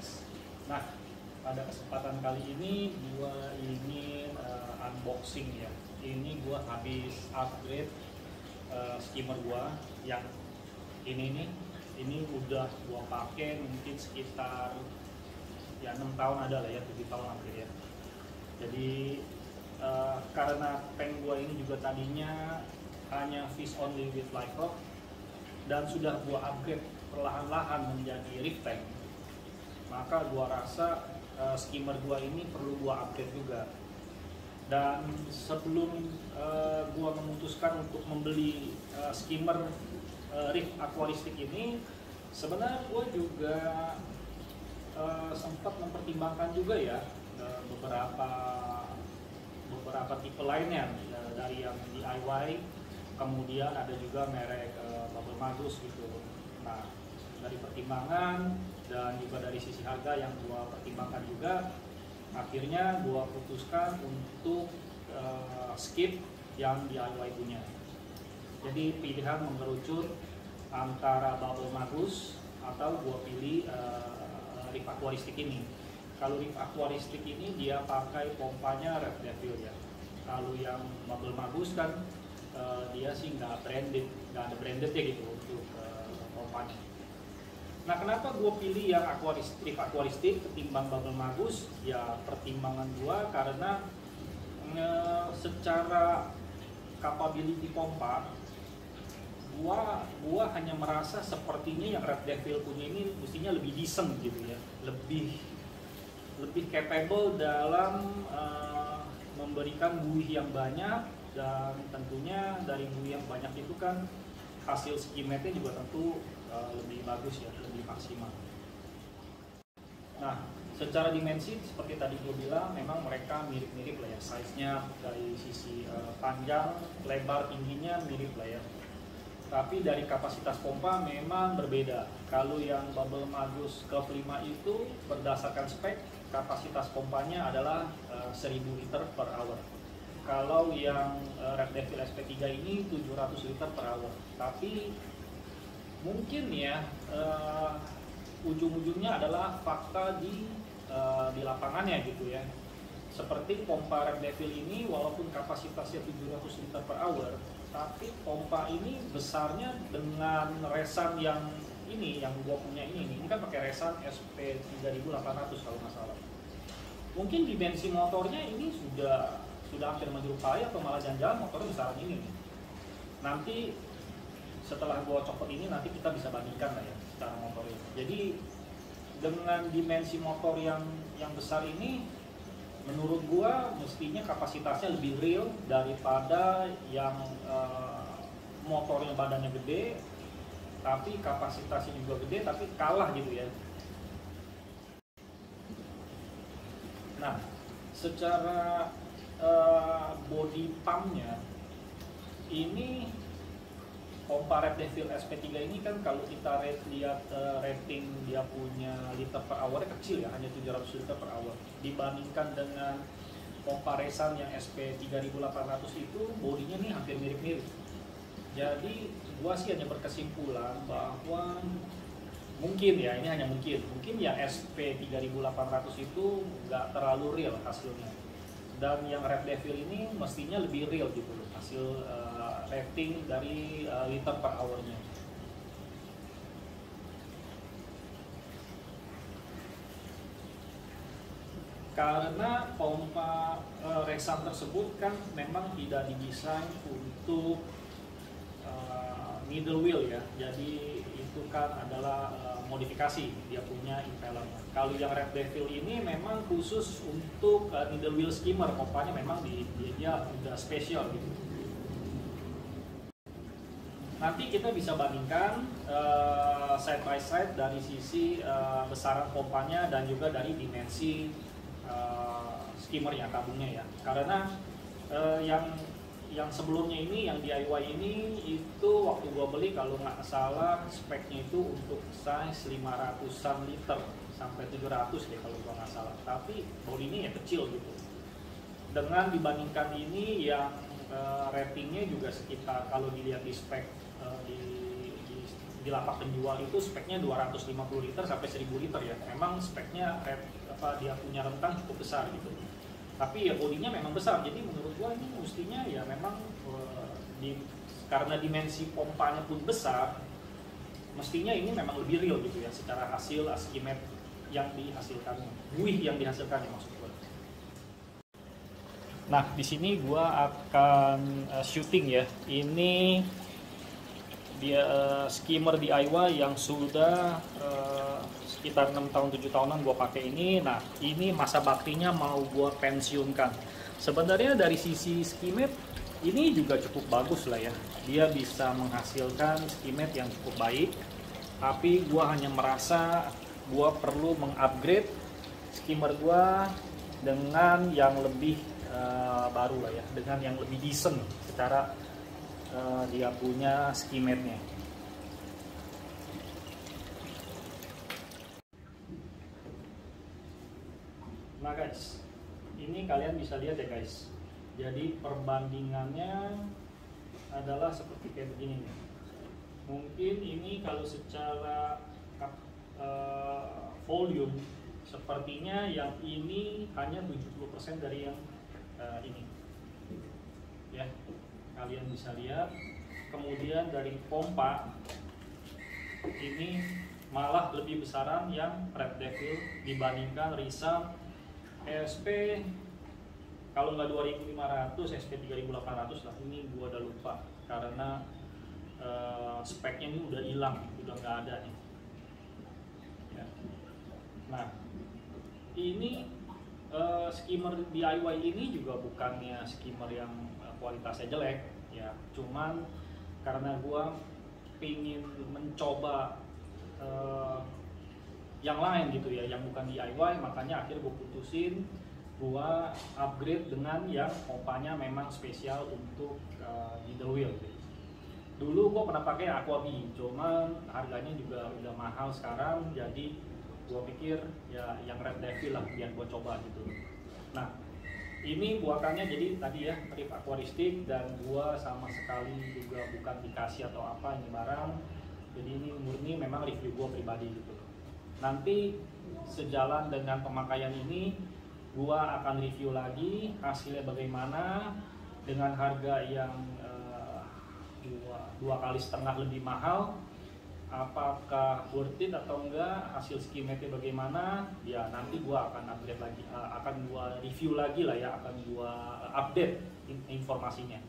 guys. Nah, pada kesempatan kali ini gua ingin unboxing ya. Ini gua habis upgrade skimmer gua yang ini nih. Ini udah gua pakai mungkin sekitar ya 6 tahun ada lah ya, 7 tahun hampir ya. Jadi karena tank gua ini juga tadinya hanya fish only with light rock dan sudah gua upgrade perlahan-lahan menjadi reef tank, maka gua rasa skimmer gua ini perlu gua upgrade juga. Dan sebelum gua memutuskan untuk membeli skimmer reef aquaristik ini, sebenarnya gua juga sempat mempertimbangkan juga ya beberapa tipe lainnya dari yang DIY, kemudian ada juga merek Bubble Magus gitu. Nah, dari pertimbangan dan juga dari sisi harga yang gua pertimbangkan juga, akhirnya gua putuskan untuk skip yang DIY punya. Jadi pilihan mengerucut antara Bubble Magus atau gua pilih reef aquaristik ini. Kalau reef aquaristik ini dia pakai pompanya Red Devil ya. Kalau yang Bubble Magus kan dia sih nggak ada brandednya gitu untuk pompanya. Nah, kenapa gue pilih yang reef aquaristik ketimbang Bubble Magus? Ya pertimbangan gue karena secara capability pompa, gua hanya merasa sepertinya yang Red Devil punya ini mestinya lebih decent gitu ya, lebih capable dalam memberikan buih yang banyak, dan tentunya dari buih yang banyak itu kan hasil skimetnya juga tentu lebih bagus ya, lebih maksimal. Nah, secara dimensi seperti tadi gue bilang, memang mereka mirip-mirip lah ya, size-nya dari sisi panjang, lebar, tingginya mirip lah ya. Tapi dari kapasitas pompa memang berbeda. Kalau yang Bubble Magus Curve 5 itu berdasarkan spek, kapasitas pompanya adalah 1000 liter per hour. Kalau yang Red Devil SP3 ini 700 liter per hour. Tapi mungkin ya ujung-ujungnya adalah fakta di lapangannya gitu ya. Seperti pompa Red Devil ini walaupun kapasitasnya 700 liter per hour, tapi pompa ini besarnya dengan resan yang ini, yang gua punya ini kan pakai resan SP3800 kalau nggak salah. Mungkin dimensi motornya ini sudah hampir menyerupai atau malah jangan-jangan motornya besaran ini nih. Nanti setelah gua copot ini nanti kita bisa bandingkan lah ya secara motornya. Jadi dengan dimensi motor yang besar ini, menurut gua mestinya kapasitasnya lebih real daripada yang motornya badannya gede tapi kapasitasnya juga gede tapi kalah gitu ya. Nah, secara body pumpnya ini pompa Red Devil SP3 ini kan kalau kita lihat rating dia punya liter per hour kecil ya, hanya 700 liter per hour. Dibandingkan dengan pompa resan yang SP3800 itu bodinya nih hampir mirip-mirip. Jadi gua sih hanya berkesimpulan bahwa mungkin ya, ini hanya mungkin yang SP3800 itu nggak terlalu real hasilnya. Dan yang Red Devil ini mestinya lebih real gitu loh hasil rating dari liter per hournya. Karena pompa resan tersebut kan memang tidak didesain untuk middle wheel ya, jadi itu kan adalah modifikasi dia punya impeller. Kalau yang Red Devil ini memang khusus untuk middle wheel skimmer, pompanya memang dia udah spesial gitu. Nanti kita bisa bandingkan side by side dari sisi besaran pompanya dan juga dari dimensi skimmernya, tabungnya ya. Karena yang sebelumnya ini, yang DIY ini itu waktu gua beli kalau nggak salah speknya itu untuk size 500-an liter sampai 700 deh kalau gua nggak salah. Tapi bodinya ya kecil gitu. Dengan dibandingkan ini yang ratingnya juga sekitar, kalau dilihat di spek di di lapak penjual itu speknya 250 liter sampai 1000 liter ya. Memang speknya dia punya rentang cukup besar gitu. Tapi ya bodinya memang besar. Jadi menurut gua ini mestinya ya memang karena dimensi pompanya pun besar, mestinya ini memang lebih real gitu ya secara hasil Askimet yang dihasilkan, buih yang dihasilkan ya maksud gua. Nah, di sini gua akan syuting ya. Ini dia skimmer DIY yang sudah sekitar 6 tahun 7 tahunan gue pakai ini. Nah, ini masa baktinya mau gue pensiunkan. Sebenarnya dari sisi skimet ini juga cukup bagus lah ya. Dia bisa menghasilkan skimet yang cukup baik. Tapi gue hanya merasa gue perlu mengupgrade skimmer gue dengan yang lebih baru lah ya, dengan yang lebih decent secara dia punya skimetnya. Nah guys, ini kalian bisa lihat ya guys. Jadi perbandingannya adalah seperti kayak begini nih. Mungkin ini kalau secara volume sepertinya yang ini hanya 70% dari yang ini. Ya. Kalian bisa lihat, kemudian dari pompa ini malah lebih besaran yang Red Devil dibandingkan Risam SP. Kalau nggak 2500, SP 3800 lah. Ini gua udah lupa karena speknya ini udah hilang, udah nggak ada nih ya. Nah, ini skimmer DIY ini juga bukannya skimmer yang kualitasnya jelek ya, cuman karena gua pingin mencoba yang lain gitu ya, yang bukan DIY, makanya akhirnya gua putusin gua upgrade dengan yang pompanya memang spesial untuk middle wheel gitu. Dulu gua pernah pakai Aquabee, cuman harganya juga udah mahal sekarang, jadi gua pikir ya yang Red Devil lah biar gua coba gitu. Nah, ini buatannya jadi tadi ya trip aquaristik, dan gua sama sekali juga bukan dikasih atau apa ini barang. Jadi ini murni memang review gua pribadi gitu. Nanti sejalan dengan pemakaian ini gua akan review lagi hasilnya bagaimana dengan harga yang 2,5 kali lebih mahal. Apakah worth it atau enggak, hasil skimetnya bagaimana ya, nanti gua akan upgrade lagi, akan gua review lagi lah ya, akan gua update informasinya.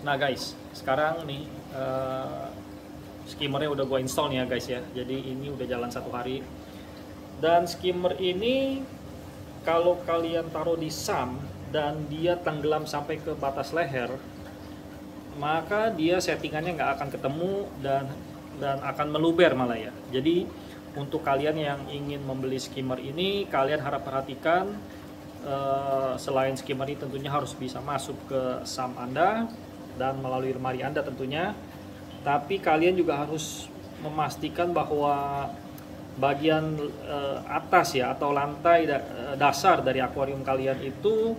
Nah guys, sekarang nih skimmernya udah gue install nih ya guys ya. Jadi ini udah jalan 1 hari. Dan skimmer ini kalau kalian taruh di SAM dan dia tenggelam sampai ke batas leher, maka dia settingannya nggak akan ketemu dan akan meluber malah ya. Jadi untuk kalian yang ingin membeli skimmer ini, kalian harap perhatikan selain skimmer ini tentunya harus bisa masuk ke SAM Anda dan melalui lemari Anda tentunya, tapi kalian juga harus memastikan bahwa bagian atas ya atau lantai dasar dari akuarium kalian itu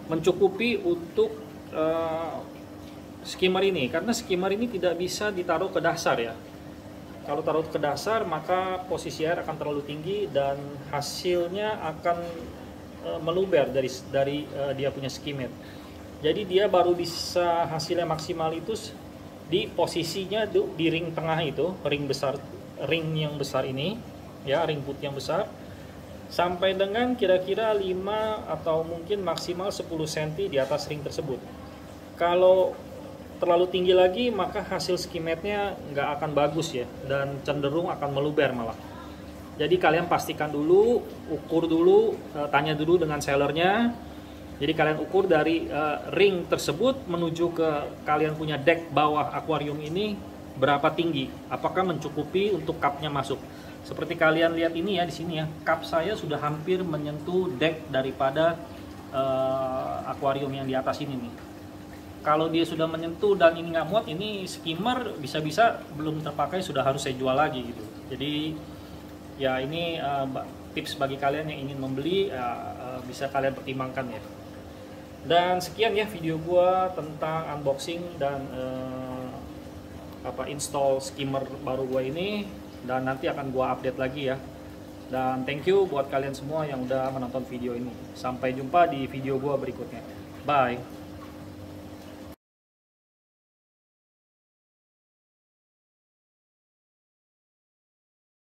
mencukupi untuk skimmer ini, karena skimmer ini tidak bisa ditaruh ke dasar ya. Kalau taruh ke dasar maka posisi air akan terlalu tinggi dan hasilnya akan meluber dari dia punya skimet. Jadi dia baru bisa hasilnya maksimal itu di posisinya di ring tengah itu, ring besar, ring yang besar ini, ya ring putih yang besar, sampai dengan kira-kira 5 atau mungkin maksimal 10 cm di atas ring tersebut. Kalau terlalu tinggi lagi maka hasil skimetnya nggak akan bagus ya, dan cenderung akan meluber malah. Jadi kalian pastikan dulu, ukur dulu, tanya dulu dengan sellernya. Jadi kalian ukur dari ring tersebut menuju ke kalian punya deck bawah akuarium ini berapa tinggi, apakah mencukupi untuk cupnya masuk. Seperti kalian lihat ini ya, di sini ya, cup saya sudah hampir menyentuh deck daripada akuarium yang di atas ini nih. Kalau dia sudah menyentuh dan ini nggak muat, ini skimmer bisa-bisa belum terpakai, sudah harus saya jual lagi gitu. Jadi ya ini tips bagi kalian yang ingin membeli, bisa kalian pertimbangkan ya. Dan sekian ya video gua tentang unboxing dan install skimmer baru gua ini, dan nanti akan gua update lagi ya. Dan thank you buat kalian semua yang udah menonton video ini. Sampai jumpa di video gua berikutnya. Bye.